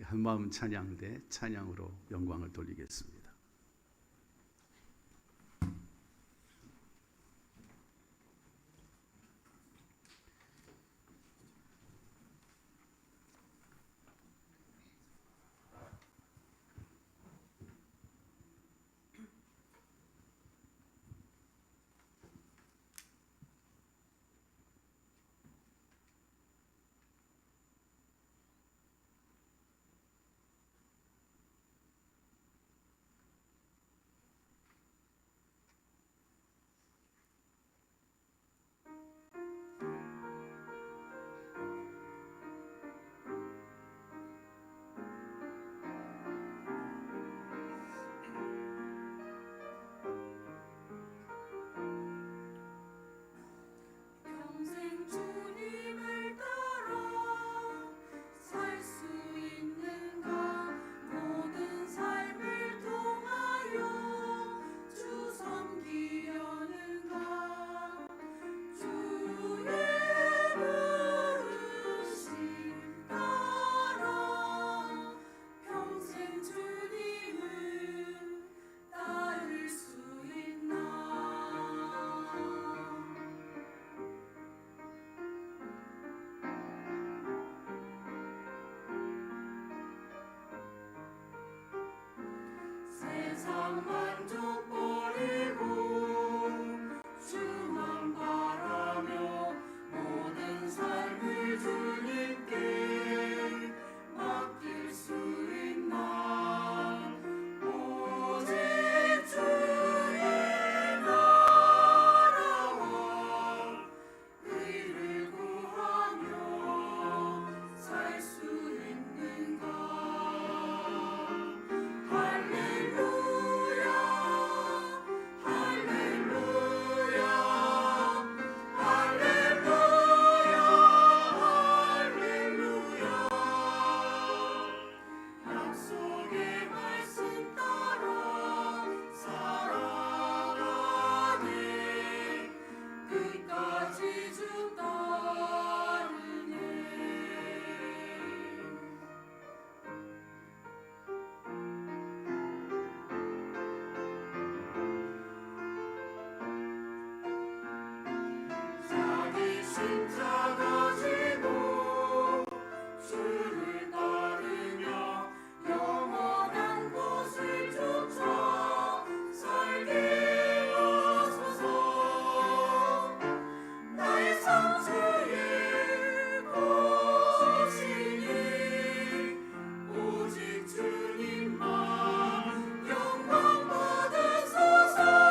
한마음 찬양대 찬양으로 영광을 돌리겠습니다. 세상 만족 버리고 주만 바라며 모든 삶을 주님께 맡길 수 있나 오직 주의 나라와 의를 구하며 살 수 있는가. 십자가 지고 주를 따르며 영원한 곳을 쫓아 살게 하소서. 나의 상주의 곳이니 오직 주님만 영광 받으소서.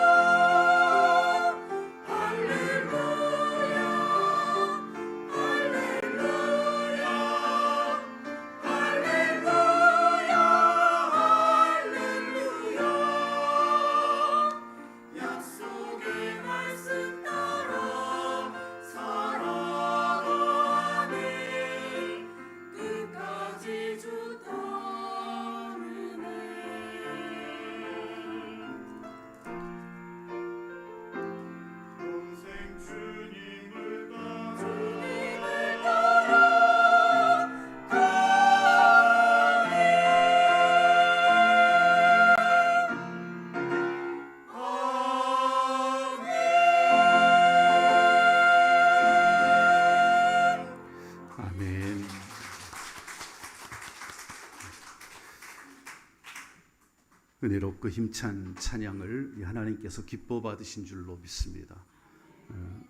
은혜롭고 힘찬 찬양을 하나님께서 기뻐 받으신 줄로 믿습니다.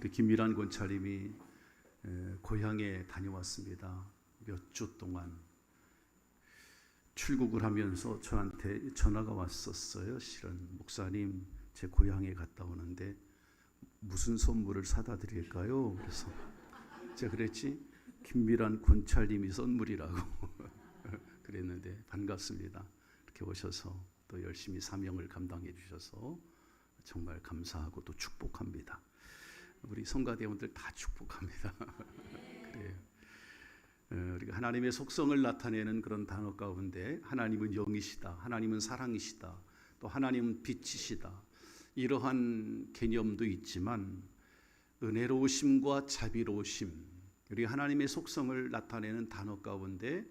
우리 김미란 권사님이 고향에 다녀왔습니다. 몇 주 동안 출국을 하면서 저한테 전화가 왔었어요. 실은 목사님 제 고향에 갔다 오는데 무슨 선물을 사다 드릴까요? 그래서 제가 그랬지 김미란 권사님이 선물이라고 그랬는데 반갑습니다. 이렇게 오셔서 또 열심히 사명을 감당해 주셔서 정말 감사하고 또 축복합니다. 우리 성가대원들 다 축복합니다. 그래요. 우리가 하나님의 속성을 나타내는 그런 단어 가운데 하나님은 영이시다, 하나님은 사랑이시다, 또 하나님은 빛이시다, 이러한 개념도 있지만 은혜로우심과 자비로우심, 우리 하나님의 속성을 나타내는 단어 가운데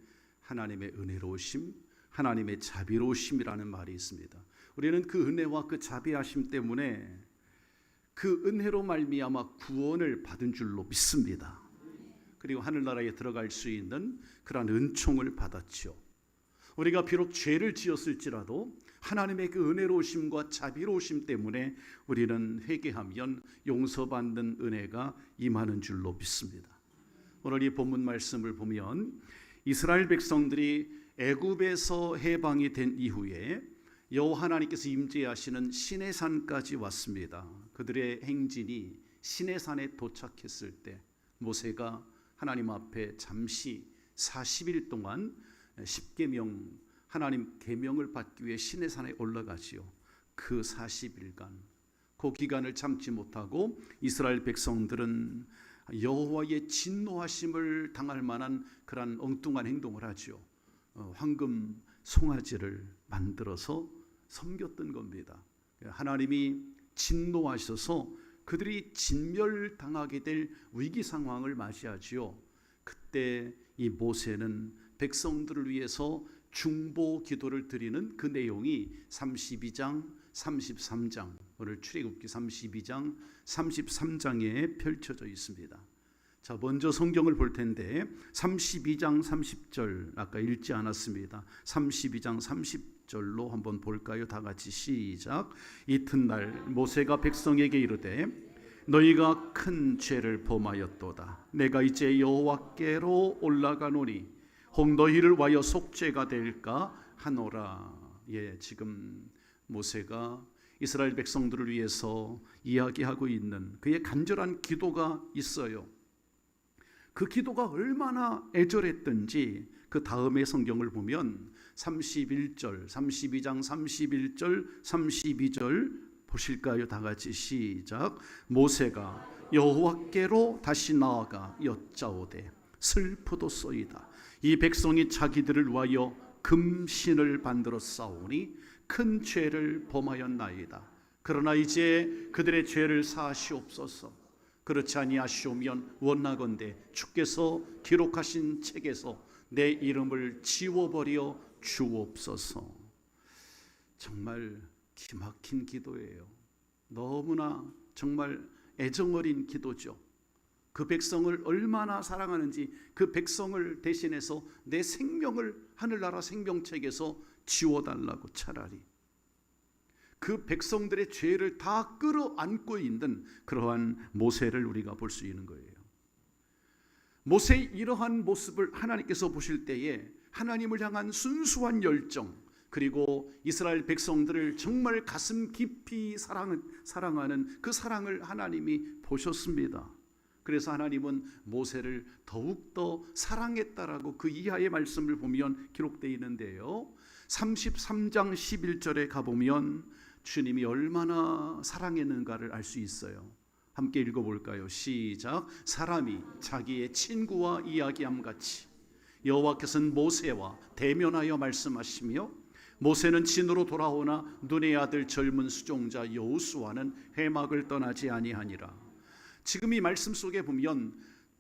하나님의 은혜로우심, 하나님의 자비로우심이라는 말이 있습니다. 우리는 그 은혜와 그 자비하심 때문에 그 은혜로 말미암아 구원을 받은 줄로 믿습니다. 그리고 하늘나라에 들어갈 수 있는 그러한 은총을 받았죠. 우리가 비록 죄를 지었을지라도 하나님의 그 은혜로우심과 자비로우심 때문에 우리는 회개하면 용서받는 은혜가 임하는 줄로 믿습니다. 오늘 이 본문 말씀을 보면 이스라엘 백성들이 애굽에서 해방이 된 이후에 여호와 하나님께서 임재하시는 시내산까지 왔습니다. 그들의 행진이 시내산에 도착했을 때 모세가 하나님 앞에 잠시 40일 동안 십계명 하나님 계명을 받기 위해 시내산에 올라가지요. 그 40일간 그 기간을 참지 못하고 이스라엘 백성들은 여호와의 진노하심을 당할 만한 그런 엉뚱한 행동을 하죠. 황금 송아지를 만들어서 섬겼던 겁니다. 하나님이 진노하셔서 그들이 진멸당하게 될 위기 상황을 맞이하지요. 그때 이 모세는 백성들을 위해서 중보 기도를 드리는 그 내용이 32장, 33장, 오늘 출애굽기 32장, 33장에 펼쳐져 있습니다. 자, 먼저 성경을 볼 텐데 32장 30절 아까 읽지 않았습니다. 32장 30절로 한번 볼까요? 다 같이 시작. 이튿날 모세가 백성에게 이르되 너희가 큰 죄를 범하였도다. 내가 이제 여호와께로 올라가노니 혹 너희를 위하여 속죄가 될까 하노라. 예, 지금 모세가 이스라엘 백성들을 위해서 이야기하고 있는 그의 간절한 기도가 있어요. 그 기도가 얼마나 애절했던지 그 다음의 성경을 보면 31절, 32장 31절, 32절 보실까요? 다 같이 시작. 모세가 여호와께로 다시 나아가 여짜오되 슬프도소이다. 이 백성이 자기들을 위하여 금신을 만들어 싸우니 큰 죄를 범하였나이다. 그러나 이제 그들의 죄를 사하시옵소서. 그렇지 아니하시오면 원하건대 주께서 기록하신 책에서 내 이름을 지워버려 주옵소서. 정말 기막힌 기도예요. 너무나 정말 애정어린 기도죠. 그 백성을 얼마나 사랑하는지 그 백성을 대신해서 내 생명을 하늘나라 생명책에서 지워달라고 차라리 그 백성들의 죄를 다 끌어안고 있는 그러한 모세를 우리가 볼 수 있는 거예요. 모세의 이러한 모습을 하나님께서 보실 때에 하나님을 향한 순수한 열정 그리고 이스라엘 백성들을 정말 가슴 깊이 사랑하는 그 사랑을 하나님이 보셨습니다. 그래서 하나님은 모세를 더욱더 사랑했다라고 그 이하의 말씀을 보면 기록되어 있는데요. 33장 11절에 가보면 주님이 얼마나 사랑했는가를 알 수 있어요. 함께 읽어볼까요? 시작. 사람이 자기의 친구와 이야기함 같이 여호와께서는 모세와 대면하여 말씀하시며 모세는 진으로 돌아오나 눈의 아들 젊은 수종자 여호수아는 회막을 떠나지 아니하니라. 지금 이 말씀 속에 보면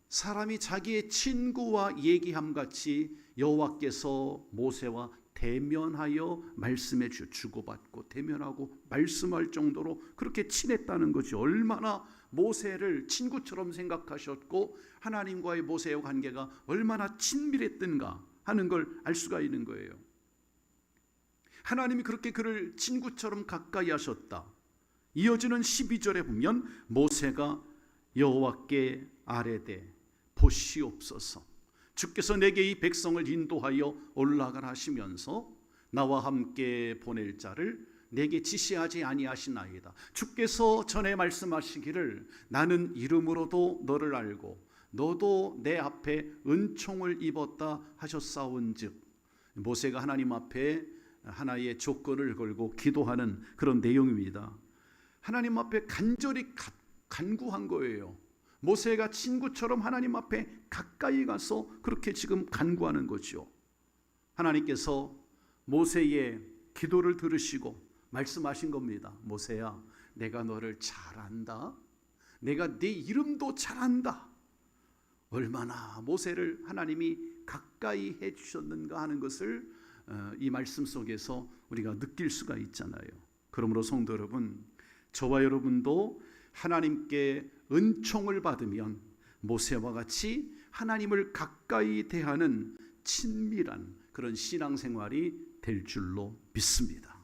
사람이 자기의 친구와 얘기함 같이 여호와께서 모세와 대면하여 말씀해 주고받고 대면하고 말씀할 정도로 그렇게 친했다는 거죠. 얼마나 모세를 친구처럼 생각하셨고 하나님과의 모세의 관계가 얼마나 친밀했던가 하는 걸 알 수가 있는 거예요. 하나님이 그렇게 그를 친구처럼 가까이 하셨다. 이어지는 12절에 보면 모세가 여호와께 아뢰되 보시옵소서. 주께서 내게 이 백성을 인도하여 올라가라 하시면서 나와 함께 보낼 자를 내게 지시하지 아니하시나이다. 주께서 전에 말씀하시기를 나는 이름으로도 너를 알고 너도 내 앞에 은총을 입었다 하셨사온즉 모세가 하나님 앞에 하나의 조건을 걸고 기도하는 그런 내용입니다. 하나님 앞에 간절히 간구한 거예요. 모세가 친구처럼 하나님 앞에 가까이 가서 그렇게 지금 간구하는 거죠. 하나님께서 모세의 기도를 들으시고 말씀하신 겁니다. 모세야, 내가 너를 잘 안다. 내가 네 이름도 잘 안다. 얼마나 모세를 하나님이 가까이 해 주셨는가 하는 것을 이 말씀 속에서 우리가 느낄 수가 있잖아요. 그러므로 성도 여러분, 저와 여러분도 하나님께 은총을 받으면 모세와 같이 하나님을 가까이 대하는 친밀한 그런 신앙생활이 될 줄로 믿습니다.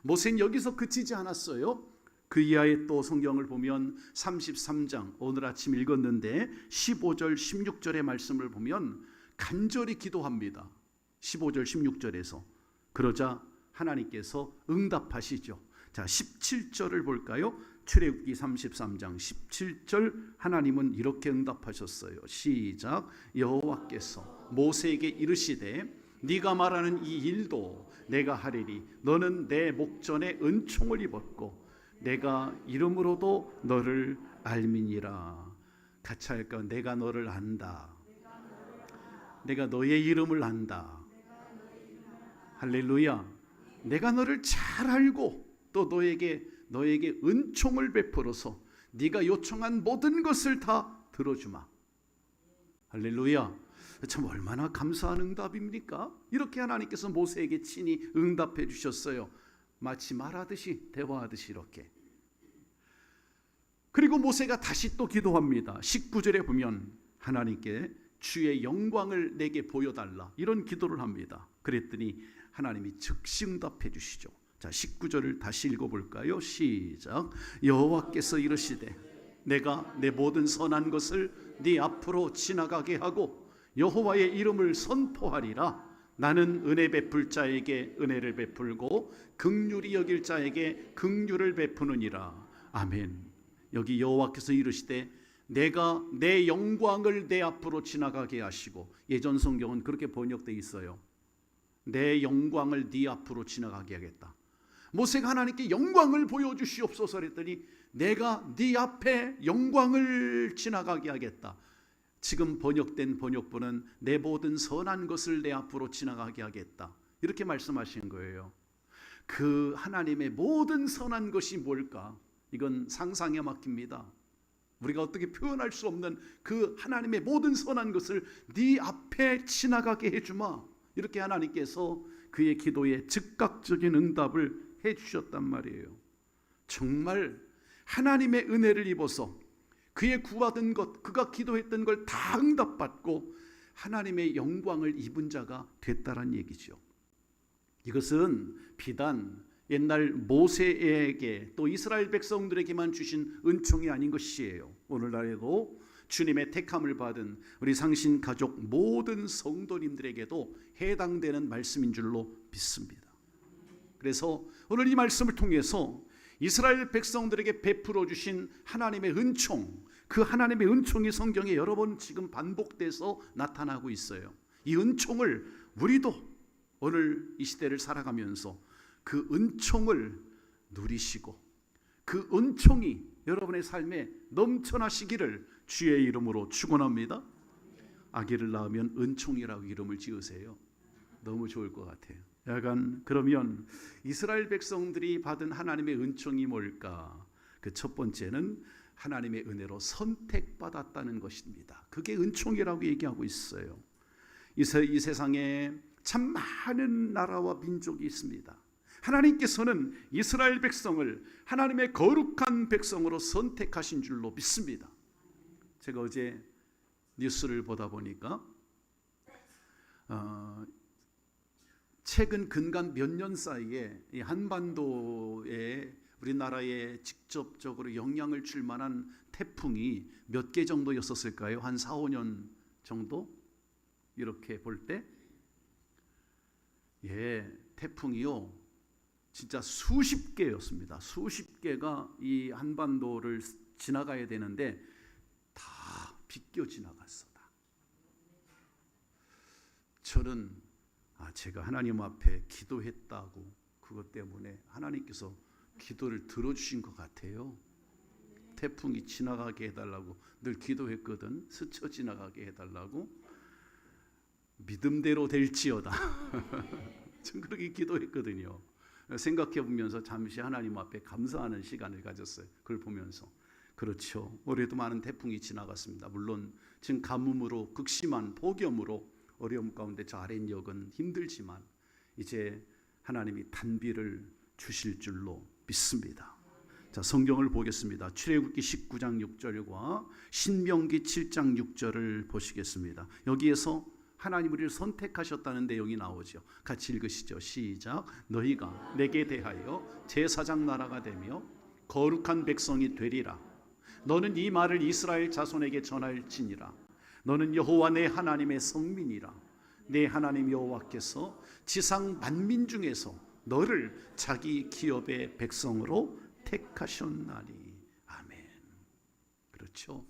모세는 여기서 그치지 않았어요. 그 이하에 또 성경을 보면 33장 오늘 아침 읽었는데 15절 16절의 말씀을 보면 간절히 기도합니다. 15절 16절에서 그러자 하나님께서 응답하시죠. 자, 17절을 볼까요? 출애굽기 33장 17절 하나님은 이렇게 응답하셨어요. 시작. 여호와께서 모세에게 이르시되 네가 말하는 이 일도 내가 하리니 너는 내 목전에 은총을 입었고 내가 이름으로도 너를 알미니라. 같이 할까? 내가 너를 안다. 내가 너의 이름을 안다. 할렐루야. 내가 너를 잘 알고 또 너에게 은총을 베풀어서 네가 요청한 모든 것을 다 들어주마. 할렐루야. 참 얼마나 감사한 응답입니까? 이렇게 하나님께서 모세에게 친히 응답해 주셨어요. 마치 말하듯이 대화하듯이 이렇게. 그리고 모세가 다시 또 기도합니다. 19절에 보면 하나님께 주의 영광을 내게 보여달라 이런 기도를 합니다. 그랬더니 하나님이 즉시 응답해 주시죠. 자, 19절을 다시 읽어볼까요? 시작. 여호와께서 이르시되 내가 내 모든 선한 것을 네 앞으로 지나가게 하고 여호와의 이름을 선포하리라. 나는 은혜 베풀 자에게 은혜를 베풀고 긍휼히 여길 자에게 긍휼을 베푸느니라. 아멘. 여기 여호와께서 이르시되 내가 내 영광을 내 앞으로 지나가게 하시고, 예전 성경은 그렇게 번역되어 있어요. 내 영광을 네 앞으로 지나가게 하겠다. 모세가 하나님께 영광을 보여주시옵소서 그랬더니 내가 네 앞에 영광을 지나가게 하겠다. 지금 번역된 번역본은 내 모든 선한 것을 내 앞으로 지나가게 하겠다 이렇게 말씀하신 거예요. 그 하나님의 모든 선한 것이 뭘까? 이건 상상에 막힙니다. 우리가 어떻게 표현할 수 없는 그 하나님의 모든 선한 것을 네 앞에 지나가게 해주마. 이렇게 하나님께서 그의 기도에 즉각적인 응답을 해주셨단 말이에요. 정말 하나님의 은혜를 입어서 그의 구하던 것, 그가 기도했던 걸 다 응답받고 하나님의 영광을 입은 자가 됐다는 얘기죠. 이것은 비단 옛날 모세에게 또 이스라엘 백성들에게만 주신 은총이 아닌 것이에요. 오늘날에도 주님의 택함을 받은 우리 상신 가족 모든 성도님들에게도 해당되는 말씀인 줄로 믿습니다. 그래서 오늘 이 말씀을 통해서 이스라엘 백성들에게 베풀어 주신 하나님의 은총, 그 하나님의 은총이 성경에 여러 번 지금 반복돼서 나타나고 있어요. 이 은총을 우리도 오늘 이 시대를 살아가면서 그 은총을 누리시고 그 은총이 여러분의 삶에 넘쳐나시기를 주의 이름으로 축원합니다. 아기를 낳으면 은총이라고 이름을 지으세요. 너무 좋을 것 같아요. 약간 그러면 이스라엘 백성들이 받은 하나님의 은총이 뭘까? 그 첫 번째는 하나님의 은혜로 선택받았다는 것입니다. 그게 은총이라고 얘기하고 있어요. 이 세상에 참 많은 나라와 민족이 있습니다. 하나님께서는 이스라엘 백성을 하나님의 거룩한 백성으로 선택하신 줄로 믿습니다. 제가 어제 뉴스를 보다 보니까 최근 근간 몇 년 사이에 이 한반도에 우리나라에 직접적으로 영향을 줄 만한 태풍이 몇 개 정도였었을까요? 한 4, 5년 정도? 이렇게 볼 때 태풍이요 진짜 수십 개였습니다. 수십 개가 이 한반도를 지나가야 되는데 다 비껴 지나갔어. 저는 제가 하나님 앞에 기도했다고 그것 때문에 하나님께서 기도를 들어주신 것 같아요. 태풍이 지나가게 해달라고 늘 기도했거든. 스쳐 지나가게 해달라고. 믿음대로 될지어다. 전 그렇게 기도했거든요. 생각해 보면서 잠시 하나님 앞에 감사하는 시간을 가졌어요. 그걸 보면서. 그렇죠. 올해도 많은 태풍이 지나갔습니다. 물론 지금 가뭄으로 극심한 폭염으로 어려움 가운데 저 아랫역은 힘들지만 이제 하나님이 단비를 주실 줄로 믿습니다. 자, 성경을 보겠습니다. 출애굽기 19장 6절과 신명기 7장 6절을 보시겠습니다. 여기에서 하나님 우리를 선택하셨다는 내용이 나오죠. 같이 읽으시죠. 시작. 너희가 내게 대하여 제사장 나라가 되며 거룩한 백성이 되리라. 너는 이 말을 이스라엘 자손에게 전할지니라. 너는 여호와 내 하나님의 성민이라. 내 하나님 여호와께서 지상 만민 중에서 너를 자기 기업의 백성으로 택하셨나니. 아멘. 그렇죠.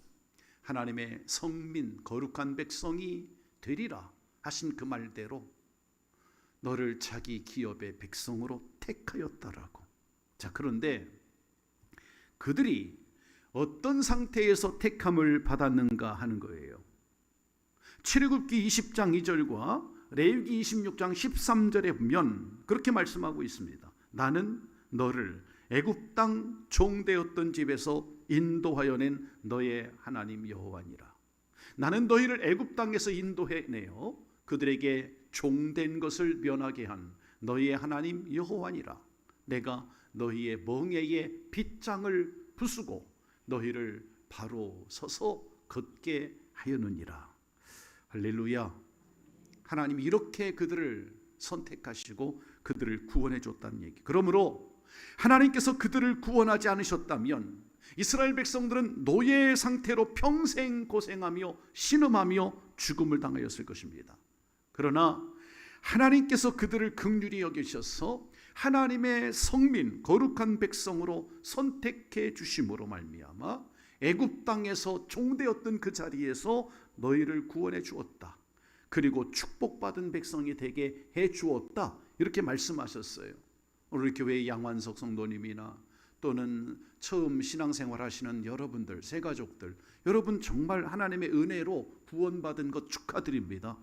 하나님의 성민 거룩한 백성이 되리라 하신 그 말대로 너를 자기 기업의 백성으로 택하였다라고. 자, 그런데 그들이 어떤 상태에서 택함을 받았는가 하는 거예요. 출애굽기 20장 2절과 레위기 26장 13절에 보면 그렇게 말씀하고 있습니다. 나는 너를 애굽 땅 종되었던 집에서 인도하여 낸 너의 하나님 여호와니라. 나는 너희를 애굽 땅에서 인도해내어 그들에게 종된 것을 면하게 한 너희의 하나님 여호와니라. 내가 너희의 멍에의 빗장을 부수고 너희를 바로 서서 걷게 하였느니라. 할렐루야. 하나님이 이렇게 그들을 선택하시고 그들을 구원해 줬다는 얘기. 그러므로 하나님께서 그들을 구원하지 않으셨다면 이스라엘 백성들은 노예 상태로 평생 고생하며 신음하며 죽음을 당하였을 것입니다. 그러나 하나님께서 그들을 긍휼히 여기셔서 하나님의 성민 거룩한 백성으로 선택해 주심으로 말미암아 애굽 땅에서 종되었던 그 자리에서 너희를 구원해 주었다. 그리고 축복받은 백성이 되게 해 주었다. 이렇게 말씀하셨어요. 오늘 교회 양완석 성도님이나 또는 처음 신앙생활 하시는 여러분들, 새가족들, 여러분 정말 하나님의 은혜로 구원받은 것 축하드립니다.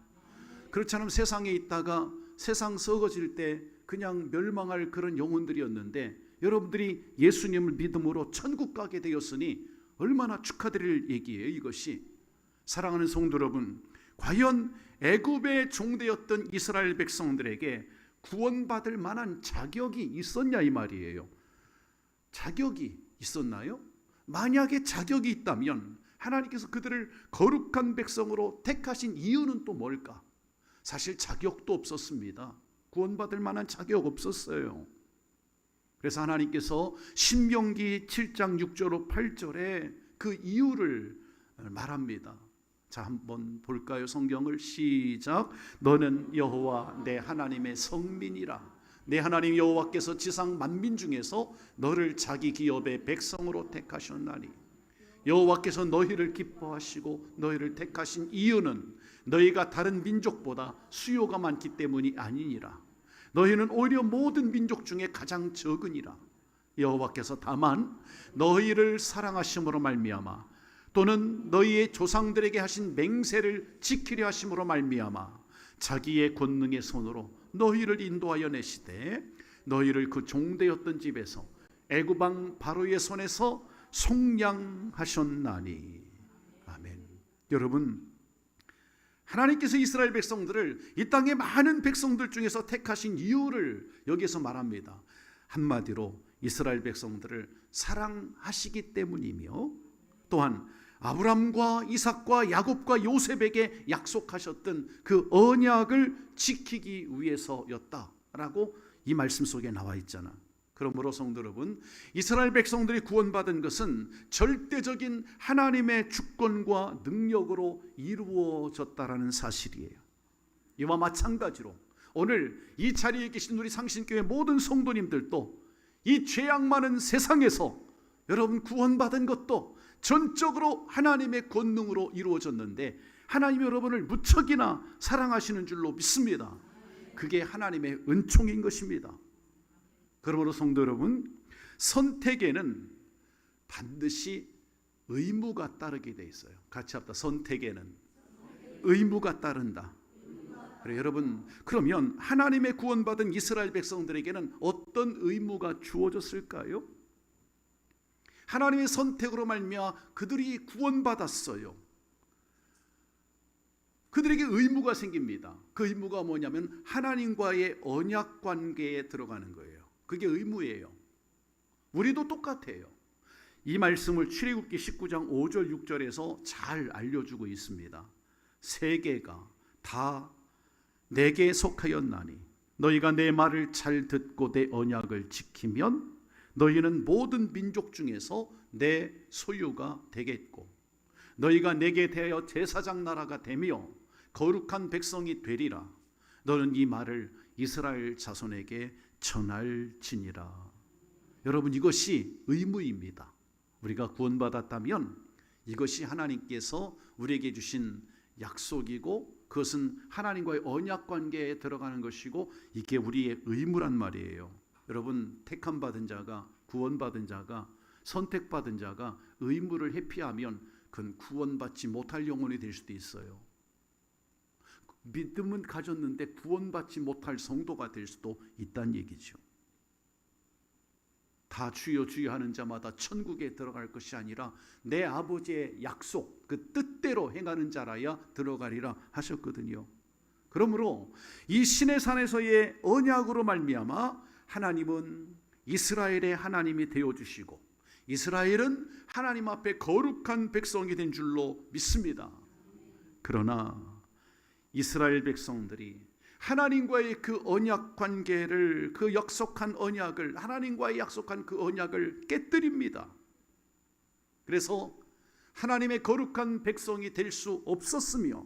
그렇지 않으면 세상에 있다가 세상 썩어질 때 그냥 멸망할 그런 영혼들이었는데 여러분들이 예수님을 믿음으로 천국 가게 되었으니 얼마나 축하드릴 얘기예요. 이것이. 사랑하는 성도 여러분, 과연 애굽의 종되었던 이스라엘 백성들에게 구원받을 만한 자격이 있었냐 이 말이에요. 자격이 있었나요? 만약에 자격이 있다면 하나님께서 그들을 거룩한 백성으로 택하신 이유는 또 뭘까? 사실 자격도 없었습니다. 구원받을 만한 자격 없었어요. 그래서 하나님께서 신명기 7장 6절로 8절에 그 이유를 말합니다. 자, 한번 볼까요? 성경을 시작. 너는 여호와 내 하나님의 성민이라. 내 하나님 여호와께서 지상 만민 중에서 너를 자기 기업의 백성으로 택하셨나니. 여호와께서 너희를 기뻐하시고 너희를 택하신 이유는 너희가 다른 민족보다 수요가 많기 때문이 아니니라. 너희는 오히려 모든 민족 중에 가장 적으니라. 여호와께서 다만 너희를 사랑하심으로 말미암아 또는 너희의 조상들에게 하신 맹세를 지키려 하심으로 말미암아 자기의 권능의 손으로 너희를 인도하여 내시되 너희를 그 종되었던 집에서 애굽 왕 바로의 손에서 속량하셨나니. 아멘. 여러분, 하나님께서 이스라엘 백성들을 이 땅의 많은 백성들 중에서 택하신 이유를 여기서 말합니다. 한마디로 이스라엘 백성들을 사랑하시기 때문이며 또한 아브람과 이삭과 야곱과 요셉에게 약속하셨던 그 언약을 지키기 위해서였다라고 이 말씀 속에 나와 있잖아. 그러므로 성도 여러분, 이스라엘 백성들이 구원받은 것은 절대적인 하나님의 주권과 능력으로 이루어졌다라는 사실이에요. 이와 마찬가지로 오늘 이 자리에 계신 우리 상신교회 모든 성도님들도 이 죄악 많은 세상에서 여러분 구원받은 것도 전적으로 하나님의 권능으로 이루어졌는데 하나님이 여러분을 무척이나 사랑하시는 줄로 믿습니다. 그게 하나님의 은총인 것입니다. 그러므로 성도 여러분, 선택에는 반드시 의무가 따르게 돼 있어요. 같이 합시다. 선택에는 의무가 따른다. 그래, 여러분, 그러면 하나님의 구원받은 이스라엘 백성들에게는 어떤 의무가 주어졌을까요? 하나님의 선택으로 말미암아 그들이 구원받았어요. 그들에게 의무가 생깁니다. 그 의무가 뭐냐면 하나님과의 언약 관계에 들어가는 거예요. 그게 의무예요. 우리도 똑같아요. 이 말씀을 출애굽기 19장 5절 6절에서 잘 알려주고 있습니다. 세계가 다 내게 속하였나니 너희가 내 말을 잘 듣고 내 언약을 지키면 너희는 모든 민족 중에서 내 소유가 되겠고 너희가 내게 대하여 제사장 나라가 되며 거룩한 백성이 되리라. 너는 이 말을 이스라엘 자손에게 전할지니라. 여러분, 이것이 의무입니다. 우리가 구원받았다면 이것이 하나님께서 우리에게 주신 약속이고 그것은 하나님과의 언약 관계에 들어가는 것이고 이게 우리의 의무란 말이에요. 여러분, 택함 받은 자가, 구원받은 자가, 선택받은 자가 의무를 회피하면 그건 구원받지 못할 영혼이 될 수도 있어요. 믿음은 가졌는데 구원받지 못할 성도가 될 수도 있다는 얘기죠. 다 주여 주여 하는 자마다 천국에 들어갈 것이 아니라 내 아버지의 약속, 그 뜻대로 행하는 자라야 들어가리라 하셨거든요. 그러므로 이 시내산에서의 언약으로 말미암아 하나님은 이스라엘의 하나님이 되어주시고 이스라엘은 하나님 앞에 거룩한 백성이 된 줄로 믿습니다. 그러나 이스라엘 백성들이 하나님과의 그 언약 관계를, 그 약속한 언약을, 하나님과의 약속한 그 언약을 깨뜨립니다. 그래서 하나님의 거룩한 백성이 될 수 없었으며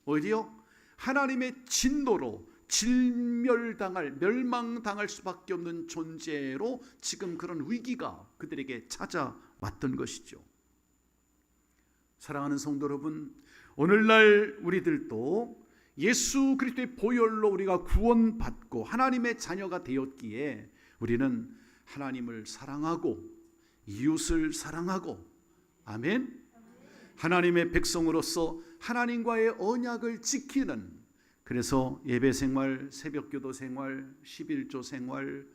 오히려 하나님의 진노로 멸망당할 수밖에 없는 존재로 지금 그런 위기가 그들에게 찾아왔던 것이죠. 사랑하는 성도 여러분, 오늘날 우리들도 예수 그리스도의 보혈로 우리가 구원받고 하나님의 자녀가 되었기에 우리는 하나님을 사랑하고 이웃을 사랑하고, 아멘, 하나님의 백성으로서 하나님과의 언약을 지키는, 그래서 예배 생활, 새벽기도 생활, 11조 생활,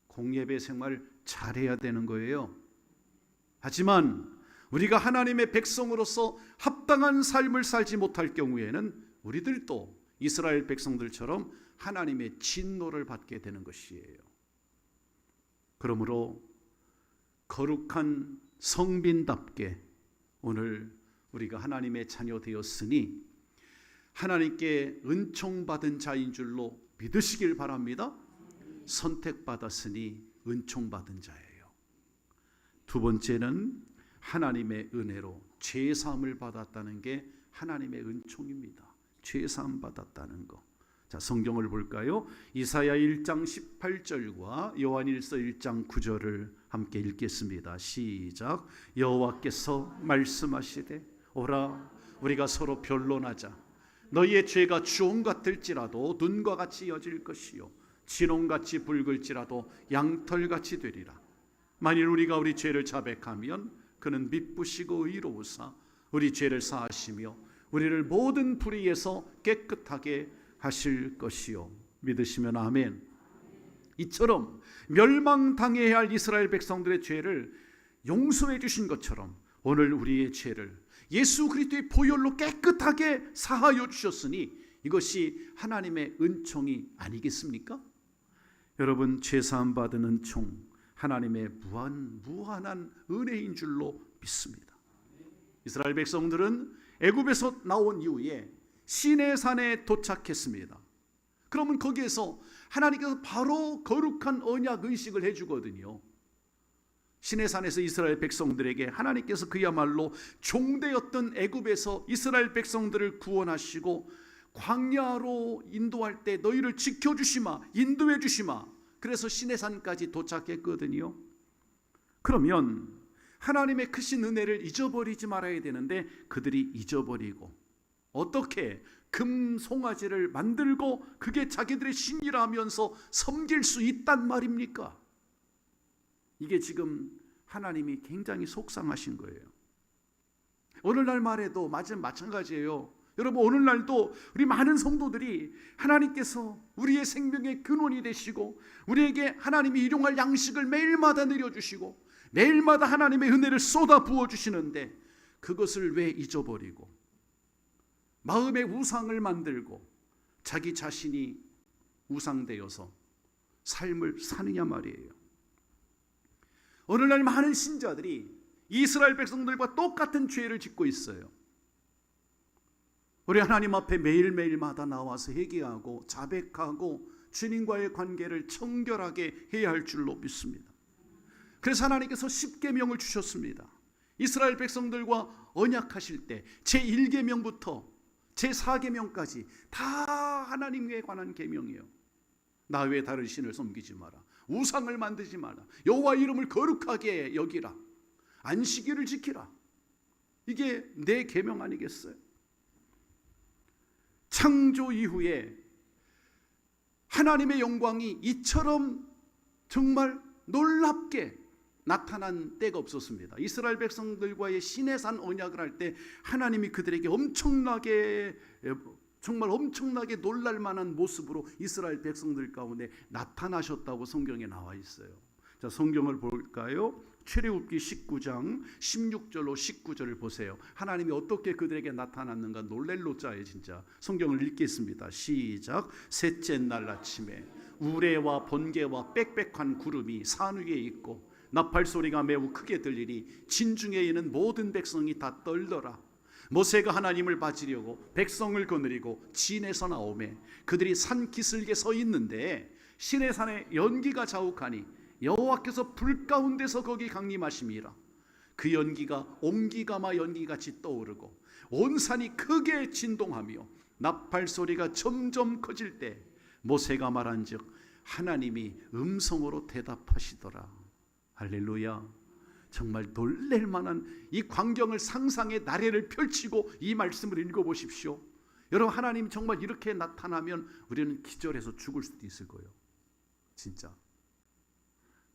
공예배 생활 잘해야 되는 거예요. 하지만 우리가 하나님의 백성으로서 합당한 삶을 살지 못할 경우에는 우리들도 이스라엘 백성들처럼 하나님의 진노를 받게 되는 것이에요. 그러므로 거룩한 성빈답게 오늘 우리가 하나님의 자녀 되었으니 하나님께 은총받은 자인 줄로 믿으시길 바랍니다. 선택받았으니 은총받은 자예요. 두 번째는 하나님의 은혜로 죄사함을 받았다는 게 하나님의 은총입니다. 죄사함 받았다는 거. 자, 성경을 볼까요? 이사야 1장 18절과 요한일서 1장 9절을 함께 읽겠습니다. 시작. 여호와께서 말씀하시되 오라 우리가 서로 변론하자. 너희의 죄가 주홍 같을지라도 눈과 같이 여질 것이요 진홍같이 붉을지라도 양털같이 되리라. 만일 우리가 우리 죄를 자백하면 그는 미쁘시고 의로우사 우리 죄를 사하시며 우리를 모든 불의에서 깨끗하게 하실 것이요. 믿으시면 아멘. 이처럼 멸망당해야 할 이스라엘 백성들의 죄를 용서해 주신 것처럼 오늘 우리의 죄를 예수 그리스도의 보혈로 깨끗하게 사하여 주셨으니 이것이 하나님의 은총이 아니겠습니까? 여러분, 죄사함 받은 은총, 하나님의 무한한 은혜인 줄로 믿습니다. 이스라엘 백성들은 애굽에서 나온 이후에 시내산에 도착했습니다. 그러면 거기에서 하나님께서 바로 거룩한 언약 의식을 해주거든요. 시내산에서 이스라엘 백성들에게 하나님께서 그야말로 종되었던 애굽에서 이스라엘 백성들을 구원하시고 광야로 인도할 때 너희를 지켜주시마, 인도해 주시마. 그래서 시내산까지 도착했거든요. 그러면 하나님의 크신 은혜를 잊어버리지 말아야 되는데 그들이 잊어버리고 어떻게 금 송아지를 만들고 그게 자기들의 신이라 하면서 섬길 수 있단 말입니까? 이게 지금 하나님이 굉장히 속상하신 거예요. 오늘날 말에도 마찬가지예요. 여러분, 오늘날도 우리 많은 성도들이 하나님께서 우리의 생명의 근원이 되시고 우리에게 하나님이 일용할 양식을 매일마다 내려주시고 매일마다 하나님의 은혜를 쏟아 부어주시는데 그것을 왜 잊어버리고 마음의 우상을 만들고 자기 자신이 우상되어서 삶을 사느냐 말이에요. 어느 날 많은 신자들이 이스라엘 백성들과 똑같은 죄를 짓고 있어요. 우리 하나님 앞에 매일매일마다 나와서 회개하고 자백하고 주님과의 관계를 청결하게 해야 할 줄로 믿습니다. 그래서 하나님께서 십계명을 주셨습니다. 이스라엘 백성들과 언약하실 때 제1계명부터 제4계명까지 다 하나님에 관한 계명이에요. 나 외에 다른 신을 섬기지 마라. 우상을 만들지 마라. 여호와 이름을 거룩하게 여기라. 안식일을 지키라. 이게 내 계명 아니겠어요? 창조 이후에 하나님의 영광이 이처럼 정말 놀랍게 나타난 때가 없었습니다. 이스라엘 백성들과의 시내산 언약을 할 때 하나님이 그들에게 정말 엄청나게 놀랄 만한 모습으로 이스라엘 백성들 가운데 나타나셨다고 성경에 나와 있어요. 자, 성경을 볼까요? 출애굽기 19장 16절로 19절을 보세요. 하나님이 어떻게 그들에게 나타났는가 놀랄 자에 진짜. 성경을 읽겠습니다. 시작. 셋째 날 아침에 우레와 번개와 빽빽한 구름이 산 위에 있고 나팔 소리가 매우 크게 들리니 진중에 있는 모든 백성이 다 떨더라. 모세가 하나님을 바치려고 백성을 거느리고 진에서 나오매 그들이 산 기슭에 서 있는데 시내산에 연기가 자욱하니 여호와께서 불 가운데서 거기 강림하심이라. 그 연기가 옹기가마 연기같이 떠오르고 온 산이 크게 진동하며 나팔 소리가 점점 커질 때 모세가 말한즉 하나님이 음성으로 대답하시더라. 할렐루야. 정말 놀랄 만한 이 광경을 상상의 나래를 펼치고 이 말씀을 읽어보십시오. 여러분, 하나님 정말 이렇게 나타나면 우리는 기절해서 죽을 수도 있을 거예요. 진짜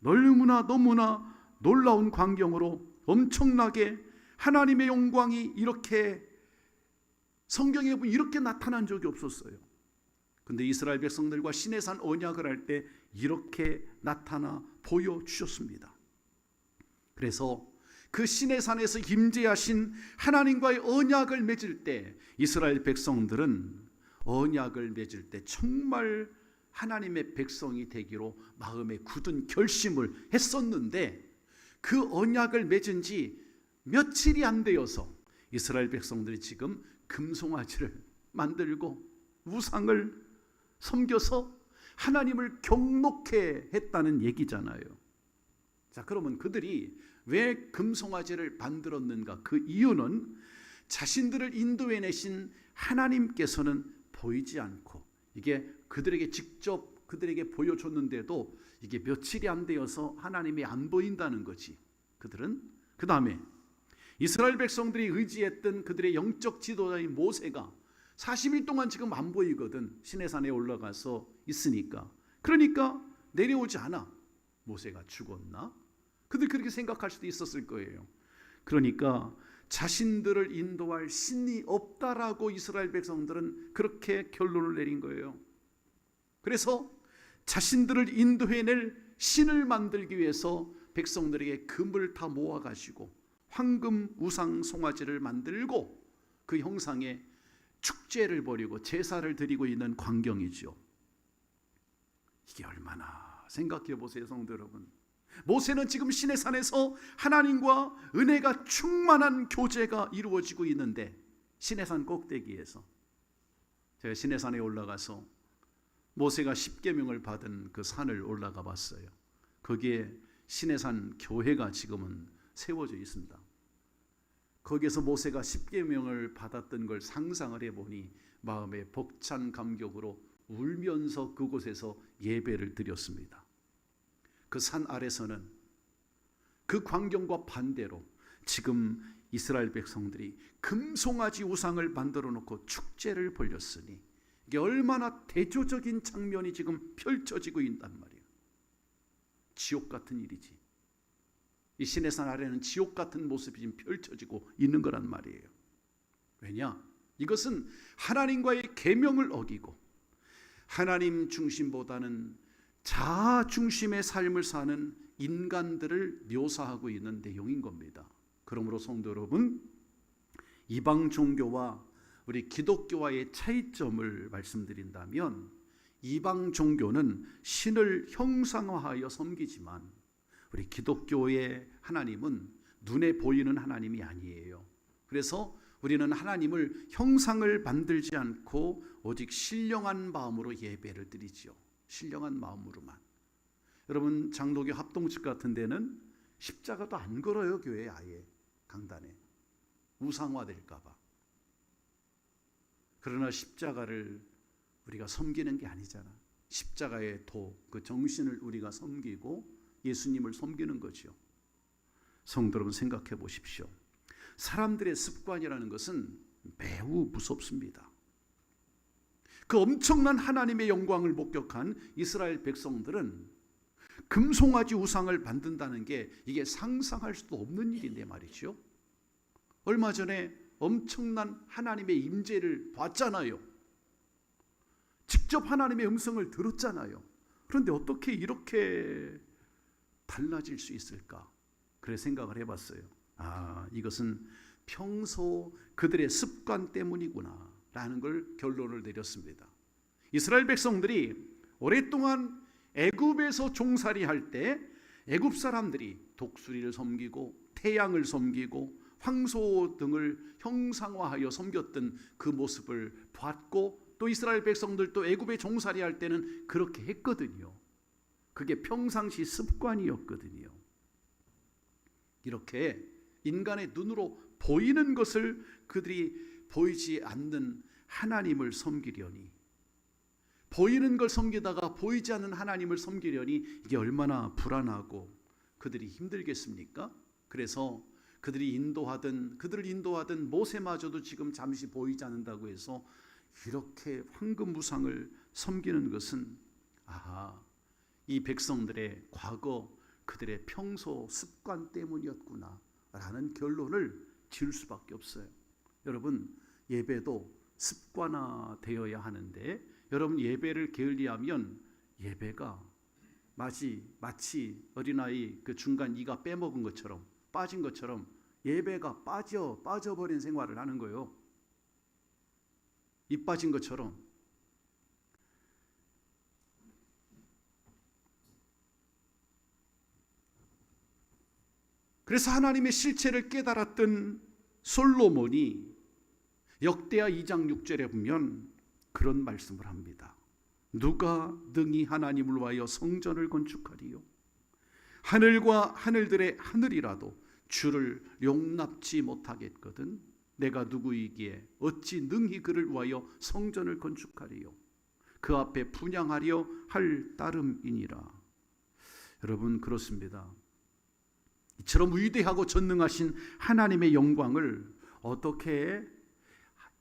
너무나 놀라운 광경으로 엄청나게 하나님의 영광이 이렇게 성경에 보면 이렇게 나타난 적이 없었어요. 근데 이스라엘 백성들과 시내산 언약을 할 때 이렇게 나타나 보여주셨습니다. 그래서 그 시내산에서 임재하신 하나님과의 언약을 맺을 때 이스라엘 백성들은 언약을 맺을 때 정말 하나님의 백성이 되기로 마음에 굳은 결심을 했었는데 그 언약을 맺은 지 며칠이 안 되어서 이스라엘 백성들이 지금 금송아지를 만들고 우상을 섬겨서 하나님을 경록해 했다는 얘기잖아요. 자, 그러면 그들이 왜 금송아지를 만들었는가? 그 이유는 자신들을 인도해내신 하나님께서는 보이지 않고 이게 그들에게 직접 그들에게 보여줬는데도 이게 며칠이 안 되어서 하나님이 안 보인다는 거지. 그들은 그 다음에 이스라엘 백성들이 의지했던 그들의 영적 지도자인 모세가 40일 동안 지금 안 보이거든. 시내산에 올라가서 있으니까. 그러니까 내려오지 않아. 모세가 죽었나? 그들 그렇게 생각할 수도 있었을 거예요. 그러니까 자신들을 인도할 신이 없다라고 이스라엘 백성들은 그렇게 결론을 내린 거예요. 그래서 자신들을 인도해낼 신을 만들기 위해서 백성들에게 금을 다 모아가지고 황금 우상 송아지를 만들고 그 형상에 축제를 벌이고 제사를 드리고 있는 광경이죠. 이게 얼마나, 생각해 보세요, 성도 여러분. 모세는 지금 시내산에서 하나님과 은혜가 충만한 교제가 이루어지고 있는데 시내산 꼭대기에서 제가 시내산에 올라가서 모세가 십계명을 받은 그 산을 올라가 봤어요. 거기에 시내산 교회가 지금은 세워져 있습니다. 거기에서 모세가 십계명을 받았던 걸 상상을 해보니 마음에 벅찬 감격으로 울면서 그곳에서 예배를 드렸습니다. 그 산 아래서는 그 광경과 반대로 지금 이스라엘 백성들이 금송아지 우상을 만들어 놓고 축제를 벌였으니 이게 얼마나 대조적인 장면이 지금 펼쳐지고 있단 말이에요. 지옥 같은 일이지. 이 시내산 아래는 지옥 같은 모습이 지금 펼쳐지고 있는 거란 말이에요. 왜냐? 이것은 하나님과의 계명을 어기고 하나님 중심보다는 자아 중심의 삶을 사는 인간들을 묘사하고 있는 내용인 겁니다. 그러므로 성도 여러분, 이방 종교와 우리 기독교와의 차이점을 말씀드린다면, 이방 종교는 신을 형상화하여 섬기지만 우리 기독교의 하나님은 눈에 보이는 하나님이 아니에요. 그래서 우리는 하나님을 형상을 만들지 않고 오직 신령한 마음으로 예배를 드리죠. 신령한 마음으로만. 여러분, 장로교 합동측 같은 데는 십자가도 안 걸어요. 교회에 아예 강단에. 우상화될까 봐. 그러나 십자가를 우리가 섬기는 게 아니잖아. 십자가의 그 정신을 우리가 섬기고 예수님을 섬기는 거죠. 성도 여러분, 생각해 보십시오. 사람들의 습관이라는 것은 매우 무섭습니다. 그 엄청난 하나님의 영광을 목격한 이스라엘 백성들은 금송아지 우상을 만든다는 게 이게 상상할 수도 없는 일인데 말이죠. 얼마 전에 엄청난 하나님의 임재를 봤잖아요. 직접 하나님의 음성을 들었잖아요. 그런데 어떻게 이렇게 달라질 수 있을까? 그래 생각을 해봤어요. 이것은 평소 그들의 습관 때문이구나 라는 걸 결론을 내렸습니다. 이스라엘 백성들이 오랫동안 애굽에서 종살이할 때 애굽 사람들이 독수리를 섬기고 태양을 섬기고 황소 등을 형상화하여 섬겼던 그 모습을 봤고, 또 이스라엘 백성들도 애굽에 종살이할 때는 그렇게 했거든요. 그게 평상시 습관이었거든요. 이렇게 인간의 눈으로 보이는 것을 그들이 보이지 않는 하나님을 섬기려니, 보이는 걸 섬기다가 보이지 않는 하나님을 섬기려니 이게 얼마나 불안하고 그들이 힘들겠습니까? 그래서 그들을 인도하던 모세마저도 지금 잠시 보이지 않는다고 해서 이렇게 황금우상을 섬기는 것은 이 백성들의 과거 그들의 평소 습관 때문이었구나 라는 결론을 지을 수밖에 없어요. 여러분, 예배도 습관화되어야 하는데, 여러분 예배를 게을리하면 예배가 마치 어린아이 그 중간 이가 빼먹은 것처럼, 빠진 것처럼 예배가 빠져버린 생활을 하는 거예요. 이 빠진 것처럼. 그래서 하나님의 실체를 깨달았던 솔로몬이 역대하 2장 6절에 보면 그런 말씀을 합니다. 누가 능히 하나님을 위하여 성전을 건축하리요? 하늘과 하늘들의 하늘이라도 주를 용납지 못하겠거든. 내가 누구이기에 어찌 능히 그를 위하여 성전을 건축하리요? 그 앞에 분향하려 할 따름이니라. 여러분, 그렇습니다. 이처럼 위대하고 전능하신 하나님의 영광을 어떻게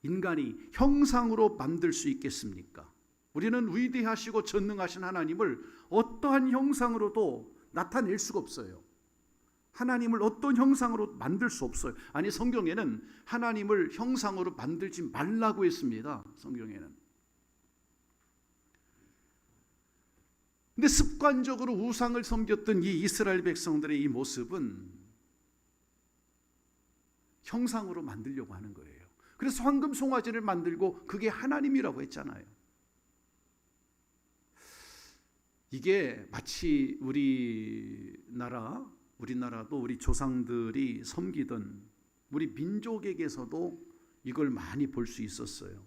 인간이 형상으로 만들 수 있겠습니까? 우리는 위대하시고 전능하신 하나님을 어떠한 형상으로도 나타낼 수가 없어요. 하나님을 어떤 형상으로 만들 수 없어요. 아니, 성경에는 하나님을 형상으로 만들지 말라고 했습니다. 성경에는. 근데 습관적으로 우상을 섬겼던 이 이스라엘 백성들의 이 모습은 형상으로 만들려고 하는 거예요. 그래서 황금 송아지를 만들고 그게 하나님이라고 했잖아요. 이게 마치 우리나라도 우리 조상들이 섬기던 우리 민족에게서도 이걸 많이 볼 수 있었어요.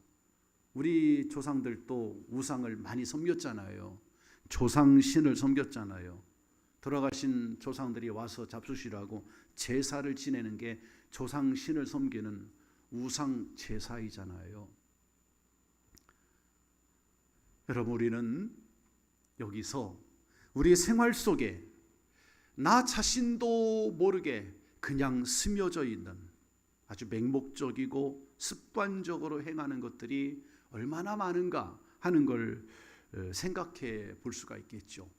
우리 조상들도 우상을 많이 섬겼잖아요. 조상신을 섬겼잖아요. 돌아가신 조상들이 와서 잡수시라고 제사를 지내는 게 조상신을 섬기는 우상 제사이잖아요. 여러분, 우리는 여기서 우리 생활 속에 나 자신도 모르게 그냥 스며져 있는 아주 맹목적이고 습관적으로 행하는 것들이 얼마나 많은가 하는 걸 생각해 볼 수가 있겠죠.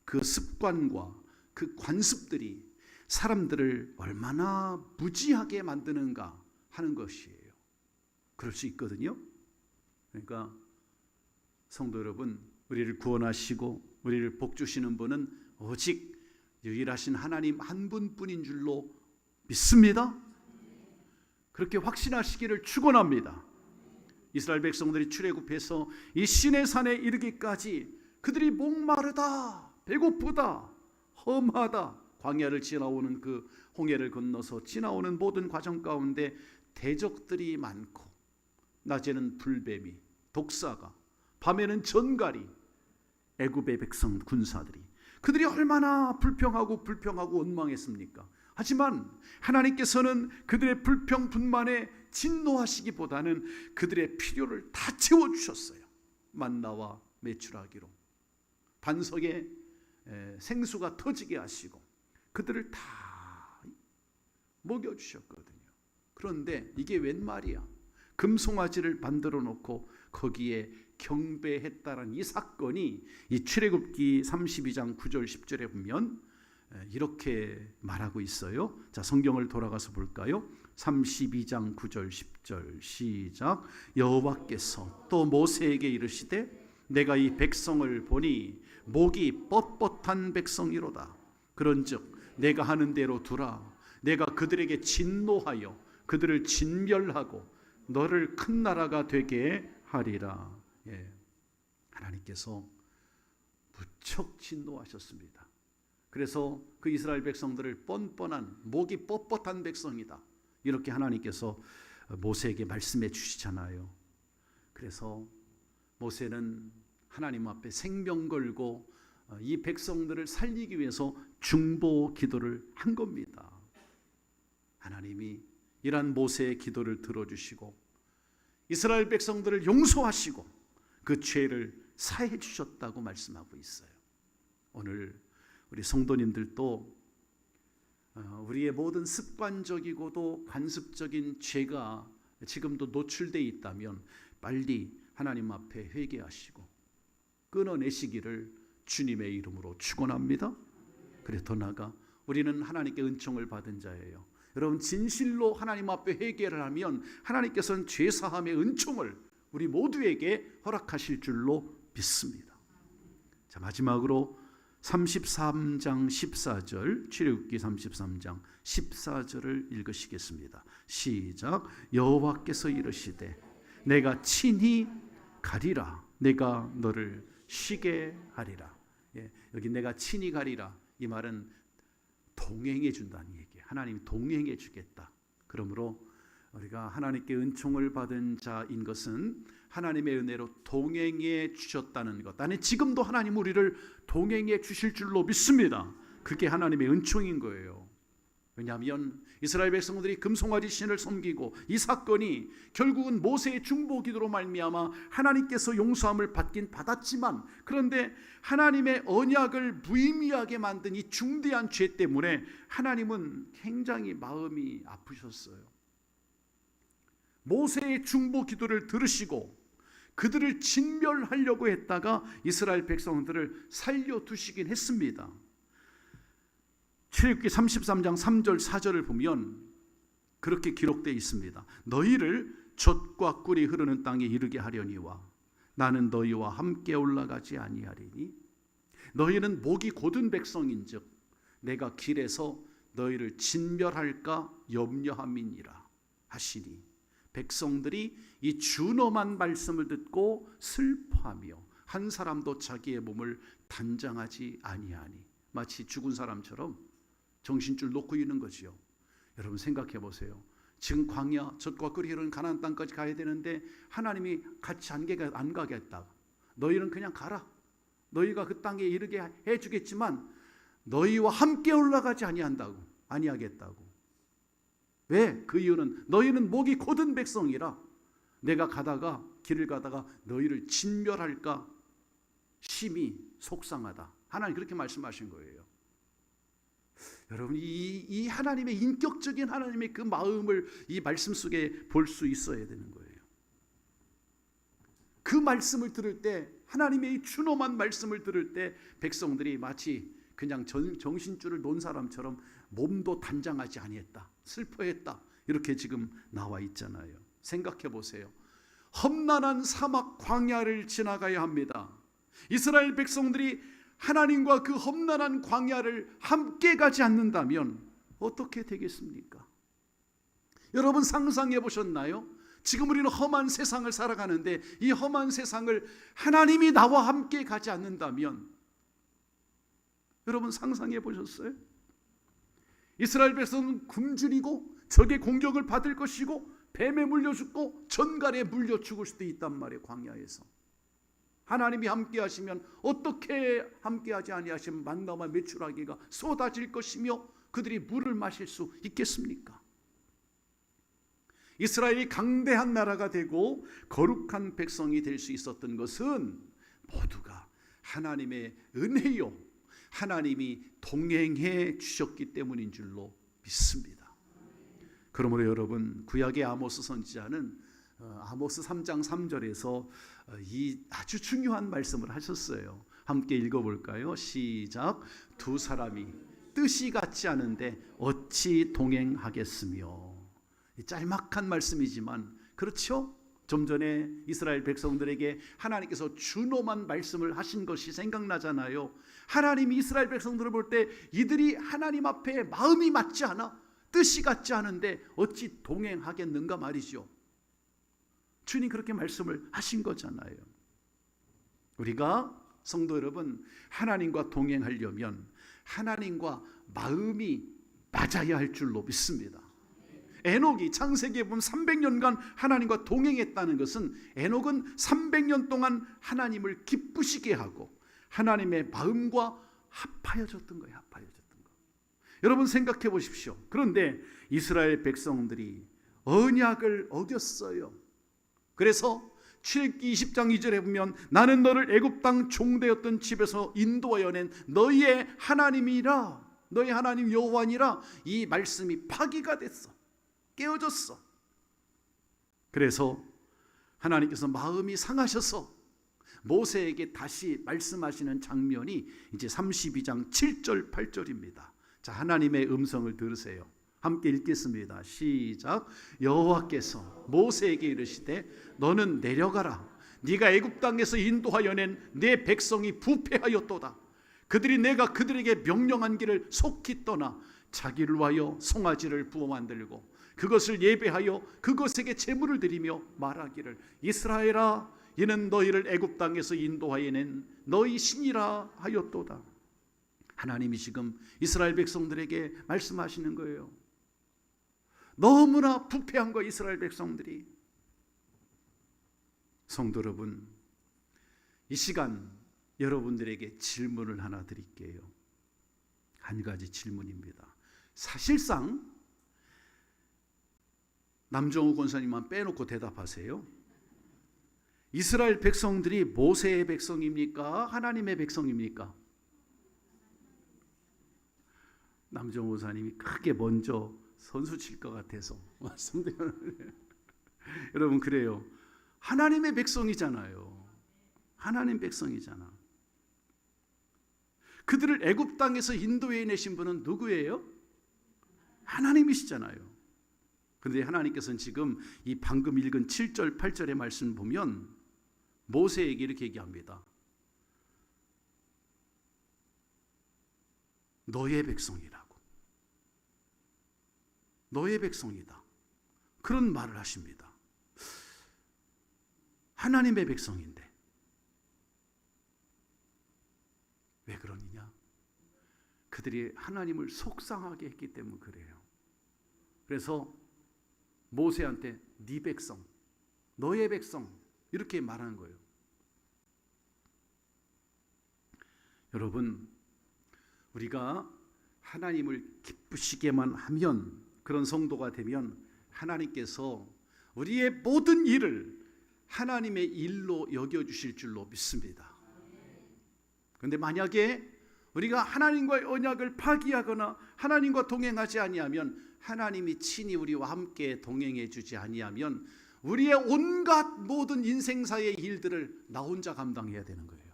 그 습관과 그 관습들이 사람들을 얼마나 무지하게 만드는가 하는 것이에요. 그럴 수 있거든요. 그러니까 성도 여러분, 우리를 구원하시고 우리를 복주시는 분은 오직 유일하신 하나님 한 분뿐인 줄로 믿습니다. 그렇게 확신하시기를 축원합니다. 이스라엘 백성들이 출애굽해서 이 시내산에 이르기까지 그들이 목마르다, 배고프다, 험하다, 광야를 지나오는 그 홍해를 건너서 지나오는 모든 과정 가운데 대적들이 많고 낮에는 불뱀이, 독사가, 밤에는 전갈이, 애굽의 백성 군사들이, 그들이 얼마나 불평하고 원망했습니까? 하지만 하나님께서는 그들의 불평분만에 진노하시기보다는 그들의 필요를 다 채워주셨어요. 만나와 메추라기로 반석에 생수가 터지게 하시고 그들을 다 먹여주셨거든요. 그런데 이게 웬 말이야? 금송아지를 만들어 놓고 거기에 경배했다라는 이 사건이 이 출애굽기 32장 9절 10절에 보면 이렇게 말하고 있어요. 자, 성경을 돌아가서 볼까요? 32장 9절 10절 시작. 여호와께서 또 모세에게 이르시되 내가 이 백성을 보니 목이 뻣뻣한 백성이로다. 그런즉 내가 하는 대로 두라. 내가 그들에게 진노하여 그들을 진멸하고 너를 큰 나라가 되게 하리라. 하나님께서 무척 진노하셨습니다. 그래서 그 이스라엘 백성들을 뻔뻔한, 목이 뻣뻣한 백성이다, 이렇게 하나님께서 모세에게 말씀해 주시잖아요. 그래서 모세는 하나님 앞에 생명 걸고 이 백성들을 살리기 위해서 중보 기도를 한 겁니다. 하나님이 이러한 모세의 기도를 들어주시고 이스라엘 백성들을 용서하시고 그 죄를 사해 주셨다고 말씀하고 있어요. 오늘 우리 성도님들도 우리의 모든 습관적이고도 관습적인 죄가 지금도 노출되어 있다면 빨리 하나님 앞에 회개하시고 끊어내시기를 주님의 이름으로 축원합니다. 그래 더 나아가 우리는 하나님께 은총을 받은 자예요. 여러분, 진실로 하나님 앞에 회개를 하면 하나님께서는 죄사함의 은총을 우리 모두에게 허락하실 줄로 믿습니다. 자, 마지막으로 33장 14절, 출애굽기 33장 14절을 읽으시겠습니다. 시작. 여호와께서 이르시되 내가 친히 가리라. 내가 너를 쉬게 하리라. 여기 내가 친히 가리라, 이 말은 동행해 준다는 얘기예요. 하나님이 동행해 주겠다. 그러므로 우리가 하나님께 은총을 받은 자인 것은 하나님의 은혜로 동행해 주셨다는 것. 나는 지금도 하나님 우리를 동행해 주실 줄로 믿습니다. 그게 하나님의 은총인 거예요. 왜냐하면 이스라엘 백성들이 금송아지 신을 섬기고 이 사건이 결국은 모세의 중보 기도로 말미암아 하나님께서 용서함을 받긴 받았지만, 그런데 하나님의 언약을 무의미하게 만든 이 중대한 죄 때문에 하나님은 굉장히 마음이 아프셨어요. 모세의 중보 기도를 들으시고 그들을 진멸하려고 했다가 이스라엘 백성들을 살려두시긴 했습니다. 출애굽기 33장 3절 4절을 보면 그렇게 기록되어 있습니다. 너희를 젖과 꿀이 흐르는 땅에 이르게 하려니와 나는 너희와 함께 올라가지 아니하리니 너희는 목이 곧은 백성인즉 내가 길에서 너희를 진멸할까 염려함이니라 하시니, 백성들이 이 준엄한 말씀을 듣고 슬퍼하며 한 사람도 자기의 몸을 단장하지 아니하니, 마치 죽은 사람처럼 정신줄 놓고 있는 거지요. 여러분 생각해 보세요. 지금 광야, 젖과 꿀이 흐르는 가나안 땅까지 가야 되는데 하나님이 같이 안 가겠다. 너희는 그냥 가라. 너희가 그 땅에 이르게 해주겠지만 너희와 함께 올라가지 아니하겠다고. 왜? 그 이유는 너희는 목이 곧은 백성이라 내가 길을 가다가 너희를 진멸할까 심히 속상하다. 하나님 그렇게 말씀하신 거예요. 여러분, 이 하나님의 인격적인 하나님의 그 마음을 이 말씀 속에 볼 수 있어야 되는 거예요. 그 말씀을 들을 때, 하나님의 이 준엄한 말씀을 들을 때 백성들이 마치 그냥 정신줄을 놓은 사람처럼 몸도 단장하지 아니했다, 슬퍼했다, 이렇게 지금 나와 있잖아요. 생각해 보세요. 험난한 사막 광야를 지나가야 합니다. 이스라엘 백성들이 하나님과 그 험난한 광야를 함께 가지 않는다면 어떻게 되겠습니까? 여러분 상상해 보셨나요? 지금 우리는 험한 세상을 살아가는데 이 험한 세상을 하나님이 나와 함께 가지 않는다면, 여러분 상상해 보셨어요? 이스라엘 백성은 굶주리고 적의 공격을 받을 것이고 뱀에 물려 죽고 전갈에 물려 죽을 수도 있단 말이에요. 광야에서 하나님이 함께 하시면, 어떻게 함께 하지 아니하시면 만나와 메추라기가 쏟아질 것이며 그들이 물을 마실 수 있겠습니까? 이스라엘이 강대한 나라가 되고 거룩한 백성이 될 수 있었던 것은 모두가 하나님의 은혜요, 하나님이 동행해 주셨기 때문인 줄로 믿습니다. 그러므로 여러분, 구약의 아모스 선지자는 아모스 3장 3절에서 이 아주 중요한 말씀을 하셨어요. 함께 읽어볼까요? 시작. 두 사람이 뜻이 같지 않은데 어찌 동행하겠으며. 짤막한 말씀이지만 그렇죠? 좀 전에 이스라엘 백성들에게 하나님께서 준엄한 말씀을 하신 것이 생각나잖아요. 하나님이 이스라엘 백성들을 볼 때 이들이 하나님 앞에 마음이 맞지 않아, 뜻이 같지 않은데 어찌 동행하겠는가 말이죠. 주님 그렇게 말씀을 하신 거잖아요. 우리가 성도 여러분, 하나님과 동행하려면 하나님과 마음이 맞아야 할 줄로 믿습니다. 에녹이 창세기에 보면 300년간 하나님과 동행했다는 것은, 에녹은 300년 동안 하나님을 기쁘시게 하고 하나님의 마음과 합하여졌던 거예요. 합하여졌던 거. 여러분 생각해 보십시오. 그런데 이스라엘 백성들이 언약을 어겼어요. 그래서 출애굽기 20장 2절에 보면, 나는 너를 애굽 땅 종되었던 집에서 인도하여 낸 너희의 하나님이라, 너희 하나님 여호와니라. 이 말씀이 파기가 됐어. 깨어졌어. 그래서 하나님께서 마음이 상하셔서 모세에게 다시 말씀하시는 장면이 이제 32장 7절 8절입니다. 자, 하나님의 음성을 들으세요. 함께 읽겠습니다. 시작. 여호와께서 모세에게 이르시되 너는 내려가라. 네가 애굽 땅에서 인도하여 낸 내 백성이 부패하였도다. 그들이 내가 그들에게 명령한 길을 속히 떠나 자기를 위하여 송아지를 부어 만들고 그것을 예배하여 그것에게 제물을 드리며 말하기를, 이스라엘아, 이는 너희를 애굽 땅에서 인도하여 낸 너희 신이라 하였도다. 하나님이 지금 이스라엘 백성들에게 말씀하시는 거예요. 너무나 부패한 거예요, 이스라엘 백성들이. 성도 여러분, 이 시간 여러분들에게 질문을 하나 드릴게요. 한 가지 질문입니다. 사실상 남정우 권사님만 빼놓고 대답하세요. 이스라엘 백성들이 모세의 백성입니까? 하나님의 백성입니까? 남정우 권사님이 크게 먼저 선수 칠 것 같아서 말씀드려요. 여러분, 그래요. 하나님의 백성이잖아요. 하나님 백성이잖아. 그들을 애굽 땅에서 인도해 내신 분은 누구예요? 하나님이시잖아요. 그런데 하나님께서는 지금 이 방금 읽은 7절 8절의 말씀 보면 모세에게 이렇게 얘기합니다. 너의 백성이라고. 너의 백성이다. 그런 말을 하십니다. 하나님의 백성인데 왜 그러느냐? 그들이 하나님을 속상하게 했기 때문에 그래요. 그래서 모세한테 네 백성, 너의 백성 이렇게 말하는 거예요. 여러분, 우리가 하나님을 기쁘시게만 하면, 그런 성도가 되면 하나님께서 우리의 모든 일을 하나님의 일로 여겨주실 줄로 믿습니다. 그런데 만약에 우리가 하나님과의 언약을 파기하거나 하나님과 동행하지 아니하면, 하나님이 친히 우리와 함께 동행해 주지 아니하면 우리의 온갖 모든 인생사의 일들을 나 혼자 감당해야 되는 거예요.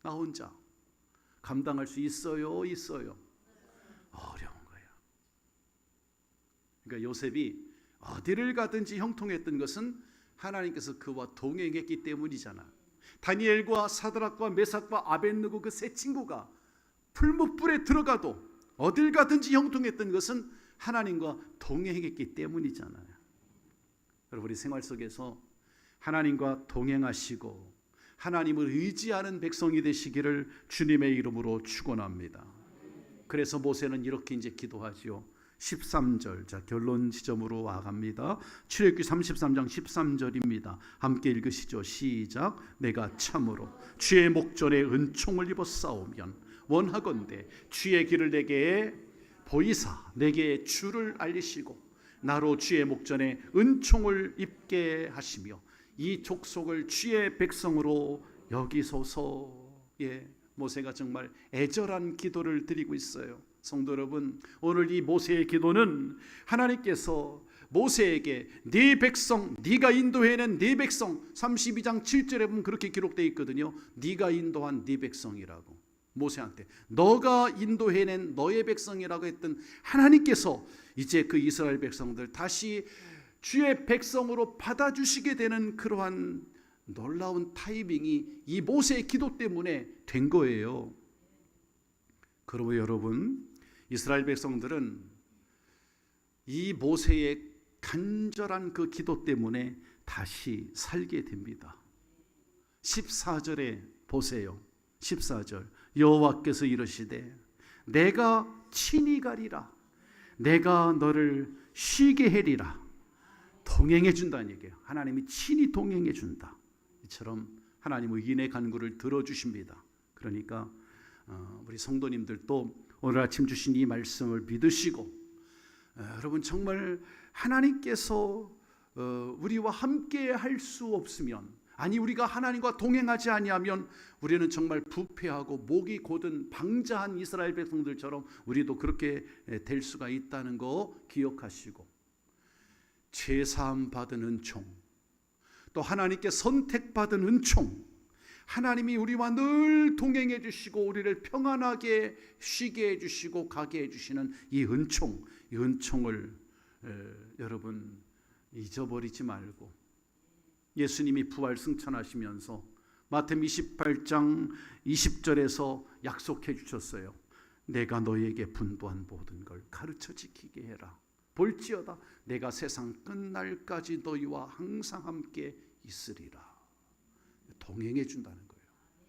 나 혼자 감당할 수 있어요? 있어요? 어려운 거예요. 그러니까 요셉이 어디를 가든지 형통했던 것은 하나님께서 그와 동행했기 때문이잖아. 다니엘과 사드락과 메삭과 아벳느고 그 세 친구가 풀무불에 들어가도 어딜 가든지 형통했던 것은 하나님과 동행했기 때문이잖아요. 여러분, 우리 생활 속에서 하나님과 동행하시고 하나님을 의지하는 백성이 되시기를 주님의 이름으로 축원합니다. 그래서 모세는 이렇게 이제 기도하지요. 13절, 자 결론 지점으로 와갑니다. 출애굽기 33장 13절입니다. 함께 읽으시죠. 시작. 내가 참으로 주의 목전에 은총을 입었사오면 원하건대 주의 길을 내게 보이사 내게 주를 알리시고 나로 주의 목전에 은총을 입게 하시며 이 족속을 주의 백성으로 여기소서. 예, 모세가 정말 애절한 기도를 드리고 있어요. 성도 여러분, 오늘 이 모세의 기도는 하나님께서 모세에게 네 백성, 네가 인도해낸 네 백성, 32장 7절에 보면 그렇게 기록되어 있거든요. 네가 인도한 네 백성이라고. 모세한테 너가 인도해낸 너의 백성이라고 했던 하나님께서 이제 그 이스라엘 백성들 다시 주의 백성으로 받아주시게 되는 그러한 놀라운 타이밍이 이 모세의 기도 때문에 된 거예요. 그러므로 여러분, 이스라엘 백성들은 이 모세의 간절한 그 기도 때문에 다시 살게 됩니다. 14절에 보세요. 14절 여호와께서 이르시되 내가 친히 가리라 내가 너를 쉬게 해리라. 동행해 준다는 얘기예요. 하나님이 친히 동행해 준다. 이처럼 하나님의 인의 간구를 들어주십니다. 그러니까 우리 성도님들도 오늘 아침 주신 이 말씀을 믿으시고 여러분 정말 하나님께서 우리와 함께 할 수 없으면, 아니 우리가 하나님과 동행하지 아니하면 우리는 정말 부패하고 목이 곧은 방자한 이스라엘 백성들처럼 우리도 그렇게 될 수가 있다는 거 기억하시고, 제사함 받은 은총, 또 하나님께 선택받은 은총, 하나님이 우리와 늘 동행해 주시고 우리를 평안하게 쉬게 해 주시고 가게 해 주시는 이 은총, 이 은총을 여러분 잊어버리지 말고, 예수님이 부활 승천하시면서 마태복음 28장 20절에서 약속해 주셨어요. 내가 너에게 분부한 모든 걸 가르쳐 지키게 해라. 볼지어다 내가 세상 끝날까지 너희와 항상 함께 있으리라. 동행해 준다는 거예요.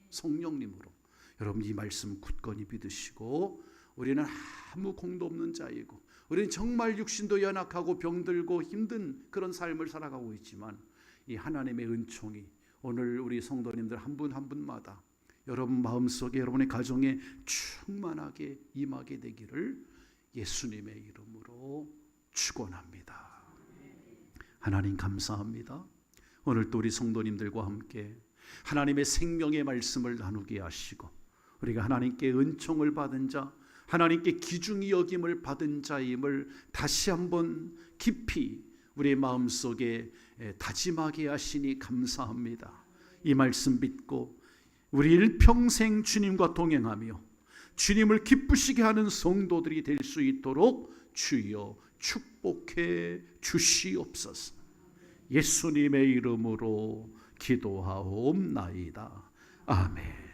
성령님으로. 여러분 이 말씀 굳건히 믿으시고, 우리는 아무 공도 없는 자이고 우리는 정말 육신도 연약하고 병들고 힘든 그런 삶을 살아가고 있지만 이 하나님의 은총이 오늘 우리 성도님들 한 분 한 분마다 여러분 마음속에 여러분의 가정에 충만하게 임하게 되기를 예수님의 이름으로 축원합니다. 하나님 감사합니다. 오늘 또 우리 성도님들과 함께 하나님의 생명의 말씀을 나누게 하시고 우리가 하나님께 은총을 받은 자, 하나님께 귀중히 여김을 받은 자임을 다시 한번 깊이 우리의 마음속에 다짐하게 하시니 감사합니다. 이 말씀 믿고 우리 일평생 주님과 동행하며 주님을 기쁘시게 하는 성도들이 될 수 있도록 주여 축복해 주시옵소서. 예수님의 이름으로 기도하옵나이다. 아멘.